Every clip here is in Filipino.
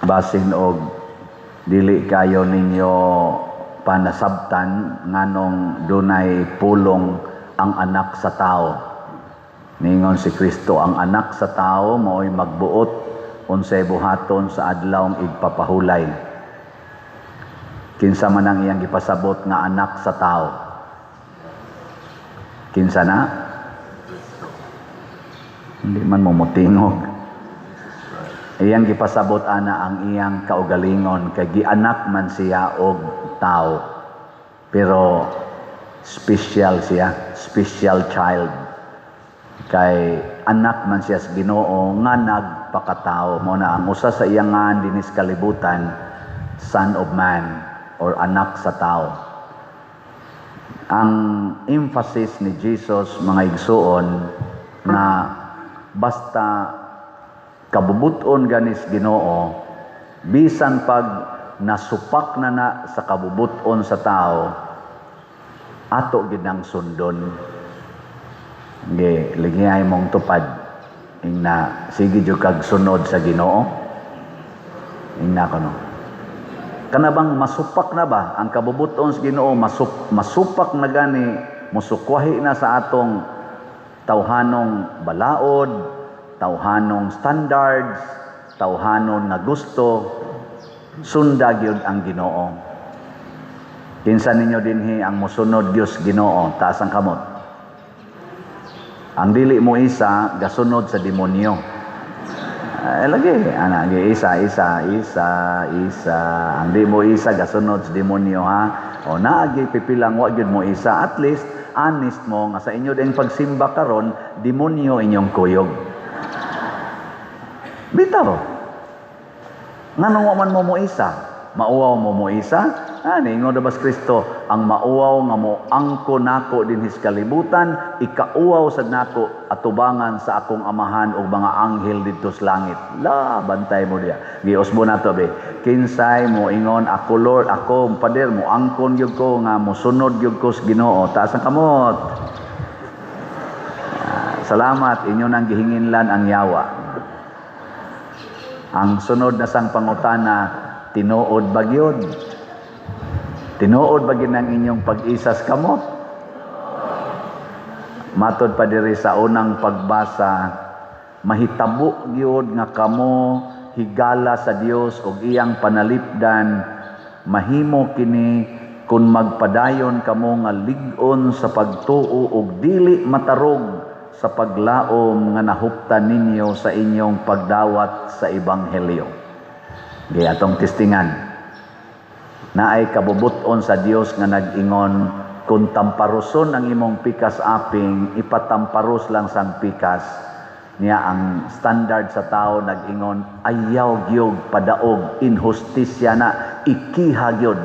basin og dili kayo ninyo panasabtan nganong dunay pulong ang anak sa tao. Ningon si Kristo, ang anak sa tao mao'y magbuot unsay buhaton sa adlawng igpapahulay. Kinsa man ang iyang gipasabot nga anak sa tao? Kinsa na? Hindi man mo motingog. Iyang gipasabot ana ang iyang kaugalingon kay gianak man siya og tao. Pero special siya, special child. Kay anak man siya sa Ginoo nga nagpakatao. Mo na ang usa sa iyang ngan dinis kalibutan, Son of Man or anak sa tao. Ang emphasis ni Jesus mga igsuon na basta kabubuton ganis Ginoo, bisan pag nasupak na sa kabubuton sa tao, ato gid ang sundon. Ligay mong tupad ingna sige jud kag sunod sa Ginoo. Ingna kono. Kana bang masupak na ba ang kabubuton sa Ginoo, masupak na gani musukwahi na sa atong tawhanong balaod, tawhanong standards, tawhanon nga gusto, sunda gyud ang Ginoo. Kinsa ninyo dinhi ang mosunod Dios Ginoo, taas ang kamot. Ang dili mo isa gasunod sa demonyo. Lagi ana isa. Ang di mo isa gasunod sa demonyo ha. O naagi pipilang wa gyud mo isa, at least honest mo nga sa inyo ding pagsimba karon, demonyo inyong kuyog. Bitaw. Nganong wa man mo isa? Mauwaw mo isa? Ningon na bas Kristo, ang mauwaw nga mo angko nako dinhi sa kalibutan, ikauwaw sad nako atubangan sa akong amahan ug mga anghel didto sa langit. La, bantay mo diya. Giusbo nato be. Kinsay mo ingon ako Lord, ako pader mo angkon gyud ko nga mosunod gyud ko sa Ginoo. Taas ang kamot. Salamat inyo nang gihinginlan ang yawa. Ang sunod na sang pangutana, tinuod ba gyud? Tinuod ba gyud ang inyong pag-isas kamot? Matod pa diri sa unang pagbasa, mahitabo gyud nga kamo higala sa Dios ug iyang panalipdan, mahimo kini kun magpadayon kamo nga lig-on sa pagtuo ug dili matarog sa paglaom nga nahuptan ninyo sa inyong pagdawat sa ebanghelyo. Di atong testingan. Naay kabubuton sa Dios nga nag-ingon, kung tamparuson ang imong pikas aping, ipatamparos lang sang pikas. Niya ang standard sa tao nag-ingon, ayaw gyud padaog, inhustisya na, ikiha gyud.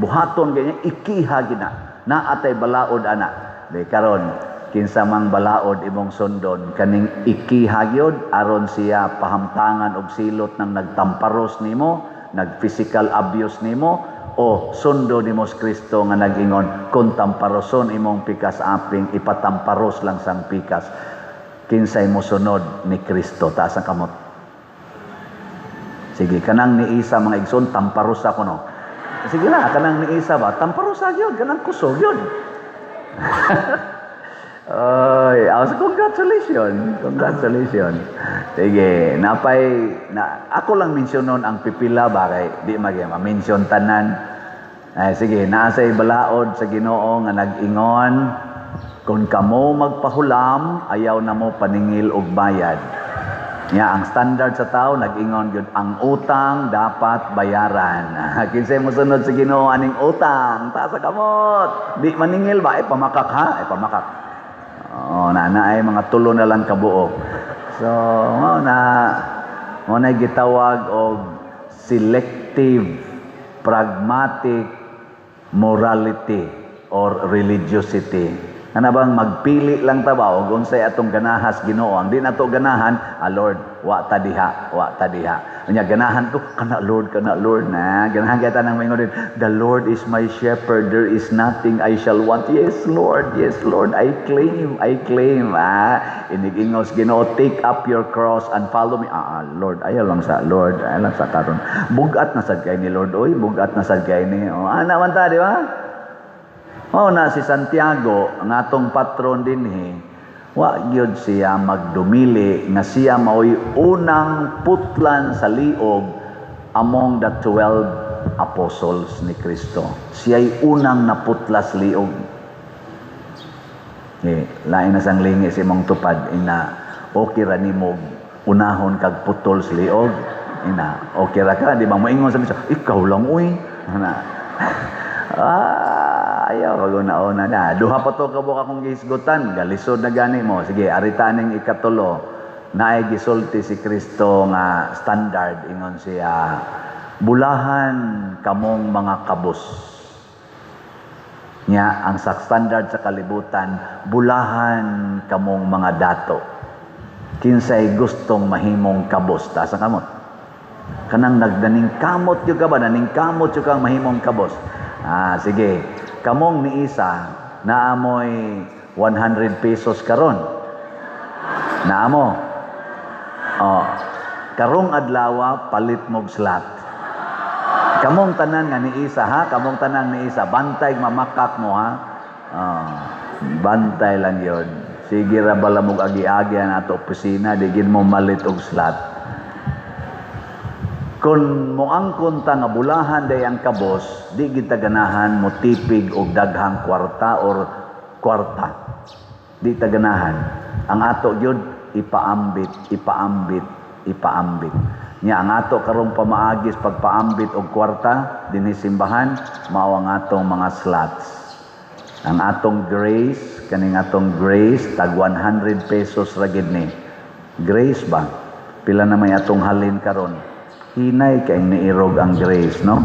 Buhaton ganyan, ikiha gyud na atay balaod ana. Di karon kinsa mang balaod imong sundon, kaning ikiha gyud aron siya pahamtangan og silot nang nagtamparos nimo, nag-physical abuse nimo, o sundo ni Mos Kristo nga nag-ingon, kung tamparoson imong pikas aping, ipatamparos lang sang pikas. Kinsay mo sunod ni Kristo, taas ang kamot. Sige, kanang ni Isa mga igsoon, tamparos ako no. Sige na, kanang ni Isa ba, tamparos yun, kanang kusog yun. Oy, congratulations. Sige, ako lang mensyonon ang pipila ba kay di ma-mention tanan. Sige, naasay balaod sa Ginoo nga nag-ingon, kung kamo magpahulam, ayaw na mo paningil og bayad. Ang standard sa tao nag-ingon gyud ang utang dapat bayaran. Kinsay mo sunod sa Ginoo aning utang, taas sa kamot. Di maningil ba pamakak ha? Pamakak. Naay mga tulo na lang kabuok. So, mo na gitawag og selective pragmatic morality or religiosity. Ano bang magpili lang ta ba og unsay atong ganahas Ginoo? Ang di nato ganahan, Lord, wa ta diha, wa ta diha. Unya ganahan ko kana Lord na ganahan kita nang maingon din, the Lord is my shepherd, there is nothing I shall want. Yes Lord, I claim. Inigingos Ginoo, take up your cross and follow me. Lord, ayaw lang sa Lord, ayaw lang sa karon. Bugat na sad kay ni Lord, oy, bugat na sad kay ni. Ana man ta, di ba? Na si Santiago, ang atong patron dinhi, wa gyud siya magdumili nga siya mao'y unang putlan sa liog among the 12 apostles ni Kristo. Siya'y unang naputlas liog. Lain na sang lingi si mong tupad ina okay ra nimo unahon kag putol sa liog. Ina okay ra ka, di ba moingon sa misa, ikaw lang uy. Ayaw kaguna-una na. Duha pa to kabuk akong gihisgutan. Galisod na gani mo. Sige, aritaning ikatulo. Naay gisulti si Kristo nga standard. Ingon siya, bulahan kamong mga kabus. Nya, ang standard sa kalibutan, bulahan kamong mga dato. Kinsay gustong mahimong kabus. Taas ang kamot. Kanang nagdaning kamot yung ka ba? Naning kamot yung kang mahimong kabus. Sige. Kamong ni isa, naamoy 100 pesos karon. Naamo. Karong adlaw palit mog slot. Kamong tanan nga ni isa ha, kamong tanan ni isa, bantay mamakak mo ha. Bantay lang 'yon. Sige ra bala mog agi-agi na ato opisina, digin mo malit og slot. Kung moangkon ta nga bulahan day ang kabos, di kita ganahan mo tipig og daghang kwarta or kwarta. Di ta ganahan. Ang ato gyud ipaambit. Nya ang ato karong pamaagis pagpaambit og kwarta dinhi simbahan mao ang atong mga slots. Ang atong grace, kaning atong grace tag 100 pesos ra gid ni. Grace ba? Pila na may atong halin karon? Hinay kay niirog ang grace, no?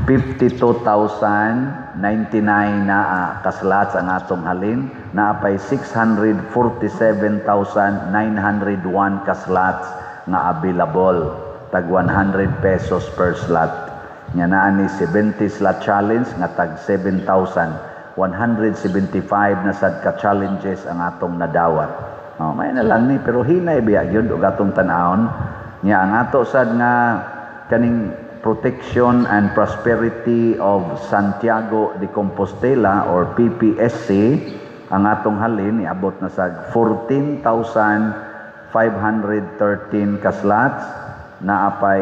52,099 na kaslots ang atong halin, naapay 647,901 kaslots nga available, tag 100 pesos per slot. Nya naa ni 70 slot challenge nga tag 7,175 na sad ka challenges ang atong nadawat. May na lang ni pero hinay biya gyud og atong tan-awon. Nya ang ato sad nga kaning Protection and Prosperity of Santiago de Compostela or PPSC, ang atong halin iabot na sa 14,513 kaslots, naapay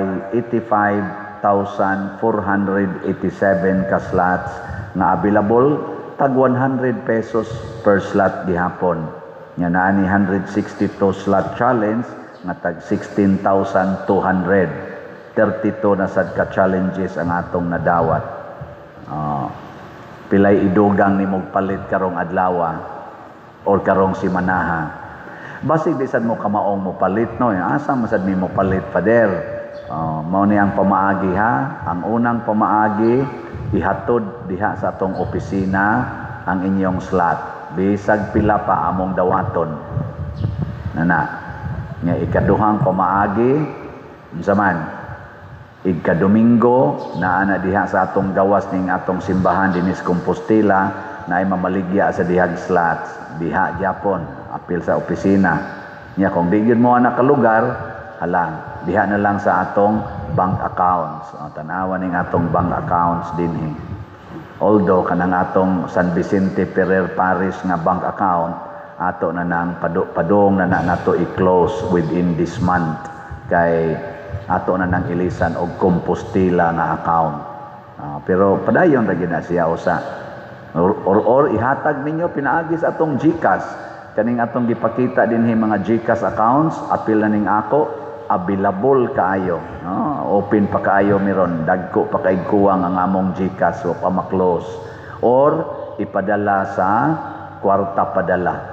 85,487 kaslots na available, tag 100 pesos per slot gihapon. Nya naa ni 162 slot challenge nga tag 16,200. 32 na sad ka challenges ang atong nadawat. Pilay idugang ni mog palit karong adlaw or karong simanaha. Basig di sad mo kamaong mo palit no. Asa man sad nimo palit pader. Mao ni ang pamaagi ha. Ang unang pamaagi ihatod diha sa atong opisina ang inyong slot. Bisag pila pa among dawaton. Nana. Nga ikaduhang pamaagi, unsa man, ika-Domingo, naana diha sa atong gawas ning atong simbahan dinis Compostela, na ay mamaligya sa dihag slots, diha gyapon, apil sa opisina. Nya kung di gyud mo ana ka lugar, hala, diha na lang sa atong bank accounts. Tanawan ning atong bank accounts dinhi. Although kanang atong San Vicente Ferrer Parish nga bank account, ato na nang padong na nato i-close within this month kay ato na nang ilisan og Compostela nga account. Pero padayon ra gid na siya usa. Or ihatag ninyo pinaagi sa atong GCash. Kaning atong gipakita dinhi mga GCash accounts, apil na ning ako, available kaayo. Open pa kaayo miron, dagko pa kay kuwang ang among GCash o pa ma-close. Or ipadala sa kwarta padala.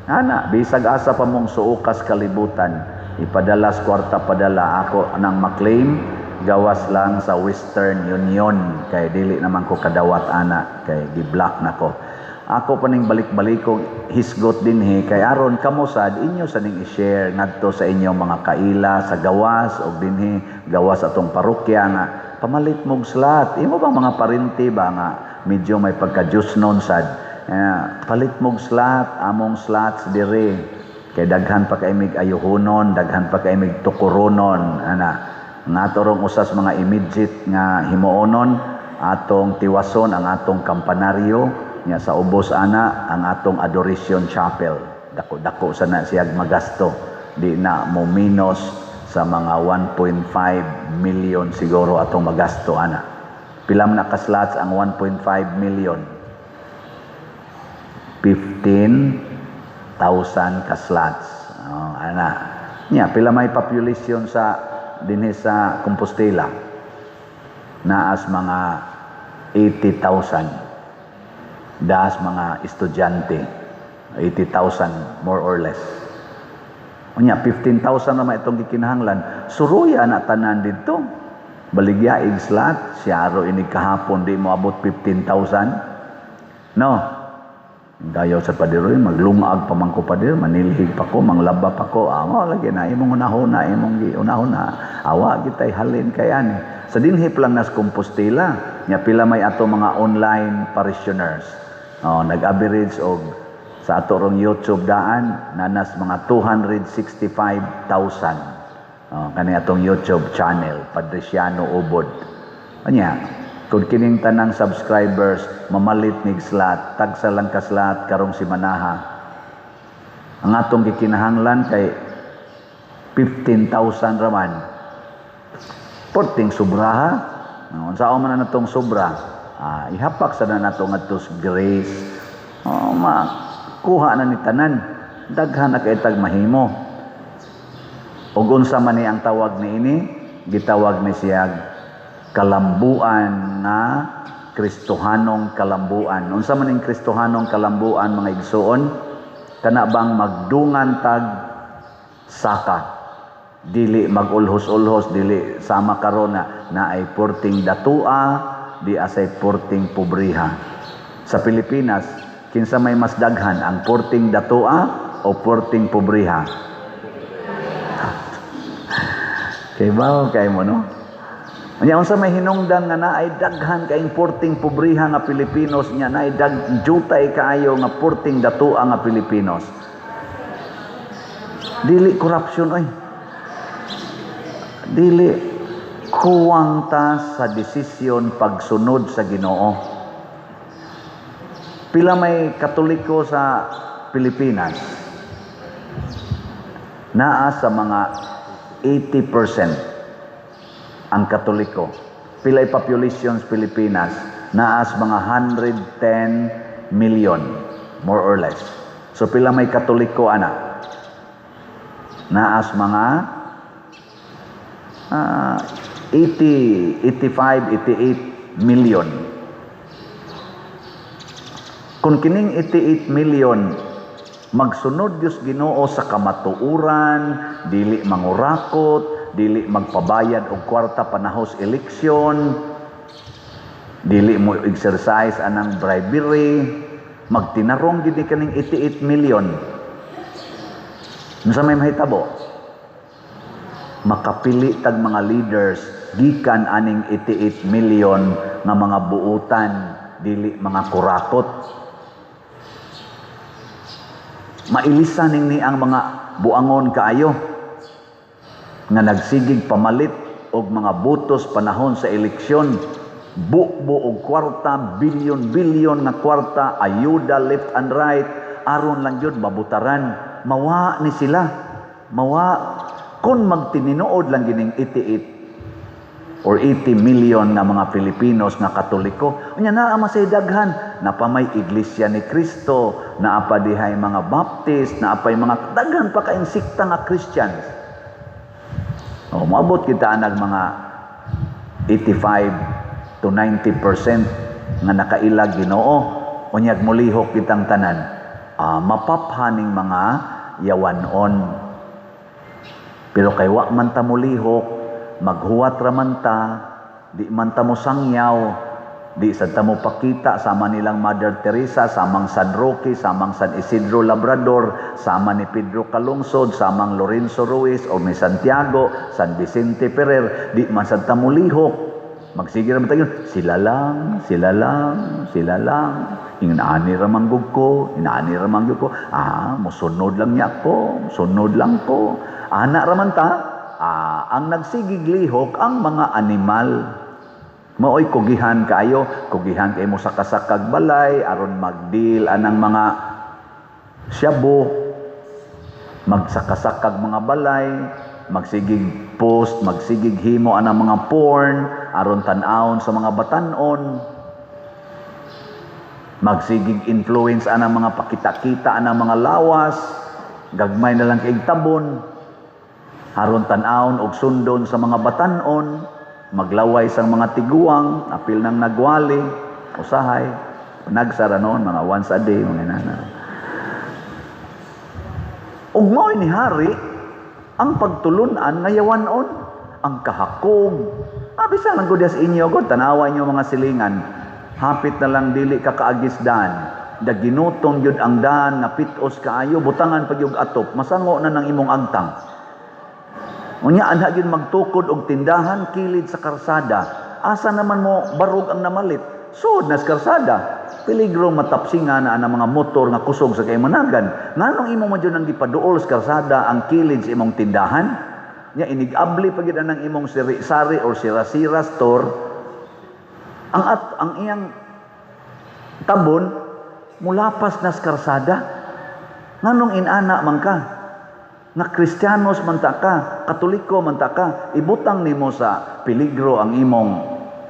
Ana, bisag asa pa mong suukas kalibutan, ipadala sa kwarta padala ako nang maklaim gawas lang sa Western Union kay dili naman ko kadawat ana kay gi-block nako. Ako pa ning balik-balik ko hisgot dinhi kay aron kamo sad inyo sa ning i-share ngadto sa inyong mga kaila sa gawas og dinhi gawas atong parokya nga pamalit mog slot. Imo ba mga parinti ba nga medyo may pagka-jusnon sad palit mog slot, among slots dire kay daghan pa kay mig ayuhonon, daghan pa kay mig tukuronon ana nga torong usas mga immediate nga himuonon atong tiwason ang atong kampanaryo nya sa ubos ana ang atong adoration chapel dako sana siya magasto di na mo minus sa mga 1.5 million siguro atong magasto ana pila man ka slots ang 1.5 million 15,000 ka slots ana nya pila may population sa dinhi sa Compostela naas mga 80,000 das mga estudyante 80,000 more or less unya 15,000 naman itong gikinahanglan suruya na tanan dito baligyaig slot siya ro ini kahapon di mo abot 15,000 no dayo sa padiroy maglungag pa man ko padir manilhig pa ko manglaba pa ko amo lagi na imong unahuna imong giunahuna awa gitay halin kay ani sa dinhi lang nas Compostela nya pila may ato mga online parishioners nag-average og sa ato rong YouTube daan nanas mga 265,000 kani atong YouTube channel Padresiano Ubod anya kung kining tanang subscribers mamalit nig slot tagsa lang ka slot karong simanaha ang atong gikinahanglan kay 15,000 raman porting sobraha unsaon man natong sobra ihapak sa na natong atos grace makuha na ni tanan daghan na kay tag mahimo ug unsa man ni ang tawag niini gitawag ni siya kalambuan na Kristohanong kalambuan unsa man ning Kristohanong kalambuan mga igsoon kana bang magdungan tag saka dili magulhos-ulhos dili sama karon na ay porting datua di asay porting pobriha sa Pilipinas kinsa may mas daghan ang porting datua o porting pobriha kay bao kay mo no nya unsa may hinungdan nga naay daghan kay porting pobriha nga Pilipinos nya naay jutay kaayo nga porting datua nga Pilipinos dili corruption oy dili kuwang ta sa desisyon pagsunod sa Ginoo. Pila may Katoliko sa Pilipinas? Naa sa mga 80% ang Katoliko. Pila ay population sa Pilipinas? Naa sa mga 110 million, more or less. So pila may Katoliko ana? Naa sa mga 85, 88 million. Kung kining 88 million magsunod Dios Ginoo sa kamatuoran, dili mangurakot, dili magpabayad og kwarta panahos eleksyon, dili mo exercise anang bribery, magtinarong gid kaning 88 million. Unsa may mahitabo? Makapili tag mga leaders gikan aning 88 million nga mga buutan dili mga kurakot mailisan ni ang mga buangon kaayo nga nagsigig pamalit og mga botos panahon sa eleksyon buo og kwarta bilyon nga kwarta ayuda left and right aron lang yun mabutaran mawa ni sila kung magtininuod lang gining 88 or 80 million nga mga Filipinos nga Katoliko. Unya naa masay daghan, napamay Iglesia ni Cristo, naapa dihay mga Baptist, naapay mga daghan pa kaing sikta nga Christians. Maabot kita nag mga 85 to 90% nga nakailag Ginoo. Unyag mulihok kitang tanan. Mapaphaning mga yawanon. Pero kay wa man ta mulihok maghuwat raman ta, di man ta mo sangyaw, di sad ta mo pakita sama nilang Mother Teresa, samang San Roque, samang San Isidro Labrador, sama ni Pedro Calungsod, samang Lorenzo Ruiz o ni Santiago, San Vicente Ferrer, di man sad ta mo lihok. Magsige raman tayo, sila lang, sila lang, sila lang. Inaani ramang ko, inaani ramang ko. Musunod lang niya ko, sunod lang ko. Anak raman ta, ang nagsigig lihok ang mga animal. Maoy kugihan kayo mo sa kasakag balay, aron magdeal anang mga shabu, magsakasakag mga balay, magsigig post, magsigig himo anang mga porn, aron tan-awon sa mga batanon, magsigig influence anang mga pakita-kita anang mga lawas, gagmay na lang kay tabon, aron tan-awon og sundon sa mga batanon, maglaway sang mga tiguang, apil ng nagwali, usahay, nagsara noon, mga once a day, mga nana. Ug mao'y ni hari, ang pagtulunan ngayawanon, ang kahakog. Bisa lang gud sa inyo, gud tanawa inyo mga silingan, hapit na lang dili ka kaagisdan, daginutong yun ang daan, napitos kaayo, butangan pag yung atop, masango na ng imong agtang. Unya anha gyud magtukod og tindahan kilid sa karsada. Asa naman mo barog ang namalit? Sud nas karsada. Peligro matapsingan na ang mga motor nga kusog sa kay managan. Nganong imo man jud nang gipaduol sa karsada ang kilid sa imong tindahan? Nya inigabli pa gyud ang imong sari or sira-sira store. Ang iyang tabon mulapas nas karsada. Nganong inana man ka? Na Kristiyanos man ta ka, Katoliko man ta ka, ibutang nimo sa peligro ang imong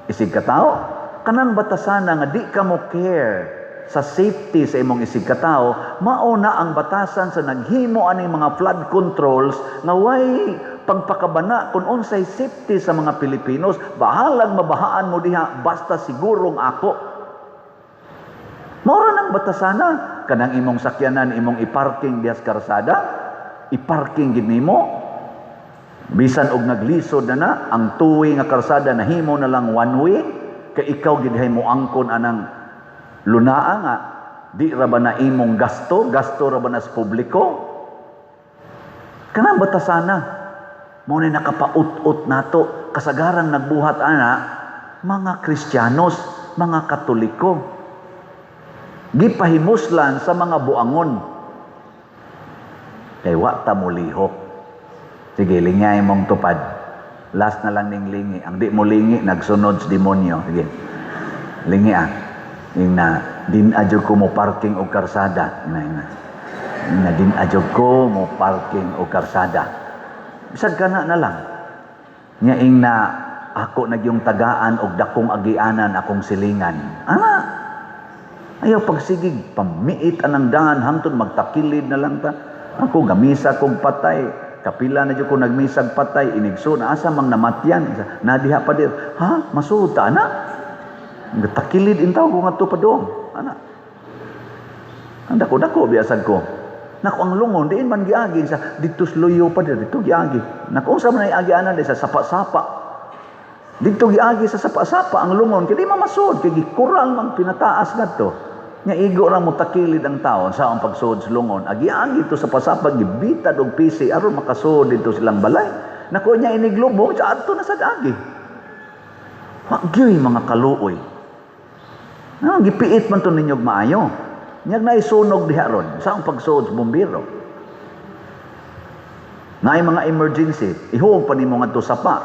isig katao. Kanang batasana nga di ka mo care sa safety sa imong isig katao, mao na ang batasan sa naghimo aning mga flood controls nga way pagpakabana kung unsay safety sa mga Pilipinos. Bahalag mabahaan mo diha basta sigurong ako. Mao ra nang batasana, kanang imong sakyanan imong iparking diha sa karsada, iparking gid nimo bisan og naglisod na ang two-way nga karsada nahimo na lang one way kay ikaw gid hay mo angkon anang lunaa nga di ra ba na imong gasto ra ba na sa publiko. Kanang batasana mo ni nakapaut-ut nato kasagarang nagbuhat ana mga Kristiyanos, mga Katoliko, gipahimuslan sa mga buangon. Kay wa ta mo lihok. Sige, lingay mong tupad. Last na lang ning lingi. Ang di mo lingi, nagsunod sa demonyo. Sige. Lingi Yung na, din adyo ko mo parking o karsada. Na din adyo ko mo parking o karsada. Bisag ka na lang. Nya ing na, ako nagyong tagaan o dakong agianan akong silingan. Ayaw pagsigig, pamiit anang daan, hangtod magtakilid na lang ta. Ako gamisa kong patay, kapila na dyan ko nagmisag patay, inigso na asa mang namatyan, nadiha pa dir, masuta na? Takilid intaw ko nga to pa doon, ang dako-dako biasag ko. Naku ang lungon, diin man giagi sa dito sluyo pa dir, dito giagi. Naku sa man agianan sa sapa-sapa. Dito giagi sa sapa-sapa ang lungon, kaya di mamasod, kaya gikurang mang pinataas na to. Nya igo ra mo takilid ang taon sa ang pagsud sa lungon. Agi-agi to sa pasapag gibitad og pisi aron makasud dito silang balay. Nako nya iniglubog sa adto na sa agi. Magyoy mga kaluoy. Gipiit man to ninyo maayo. Nyag naisunog diha ron sa ang pagsud sa bombero. Nay mga emergency, ihuog pa nimo ngadto sapa.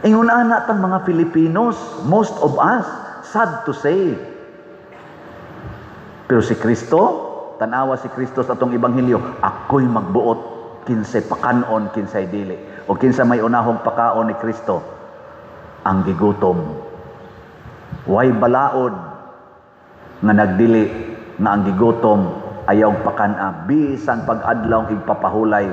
Ingon ana tang mga Filipinos, most of us, sad to say. Pero si Kristo, tanawa si Kristo sa atong ebanghelyo, ako'y magbuot kinsay pakanon, kinsay dili. O kinsay may unahong pakaon ni Kristo, ang gigutom. Way balaod nga nagdili nga ang gigutom ayaw pakana bisan pag-adlaw igpapahulay.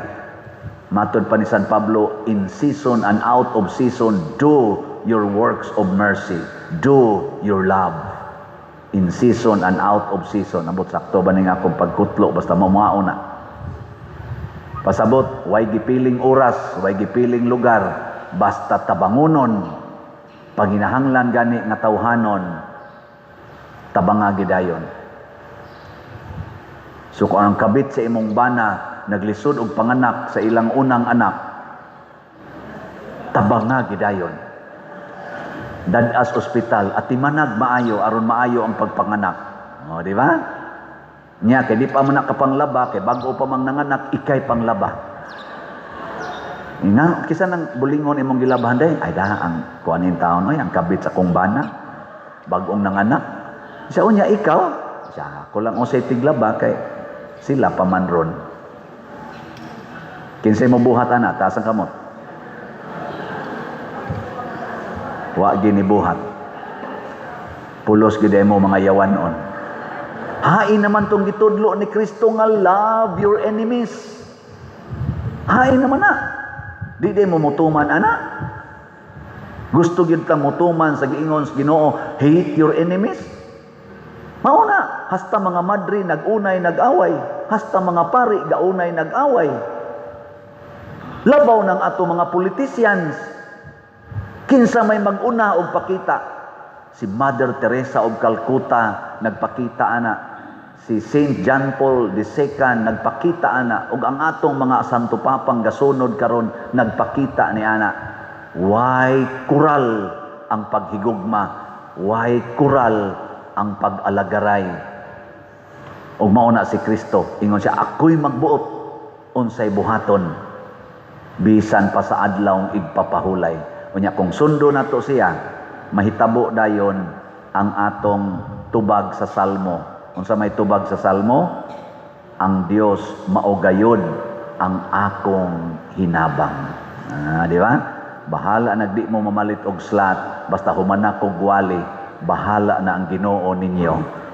Matod pa ni San Pablo, in season and out of season, do your works of mercy. Do your love. In season and out of season. Abot sakto ba nga akong pagkutlo basta mamauna. Pasabot, way gipiling oras, way gipiling lugar, basta tabangunon, paghinahanglan gani nga tawhanon, tabanga gidayon. So kung ang kabit sa imong bana, naglisod og panganak sa ilang unang anak, tabanga gidayon. Dadas ospital at timanag maayo aron maayo ang pagpanganak. O, di ba? Nya kay di pa man nakapanglaba kay bago pa mang nanganak ikay panglaba. Ina kisa nang bulingon imong gilabahan day ay da ang kuanin taon oy ang kabit sa kong bana bagong nanganak. Sa unya ikaw, siya ko lang usay tiglaba kay sila pa man ron. Kinsay mo buhat ana taas ang kamot. Wa gini buhat. Pulos gid mo mga yawanon. Hain naman tong gitudlo ni Kristo nga love your enemies. Hain naman na. Di mo mutuman ana. Gusto gyud ta mutuman sa giingon sa Ginoo, hate your enemies. Mao na, hasta mga madri nag-unay nag-away, hasta mga pari gaunay nag-away. Labaw ng ato mga politicians. Kinsa may mag-una og pakita. Si Mother Teresa of Calcutta nagpakita ana. Si Saint John Paul II nagpakita ana. Ug ang atong mga santo papang gasunod karon nagpakita ni ana. Why kural ang paghigugma? Why kural ang pag-alagaray? Ug mao na si Kristo. Ingon siya, ako'y magbuot unsay buhaton bisan pa sa adlawng igpapahulay. Unya kung sundo nato siya, mahitabo dayon ang atong tubag sa salmo. Unsa may tubag sa salmo? Ang Dios maugayod ang akong hinabang. Di ba? Bahala nagdi mo mamalit og slat, basta humanak og wali, bahala na ang Ginoo ninyo.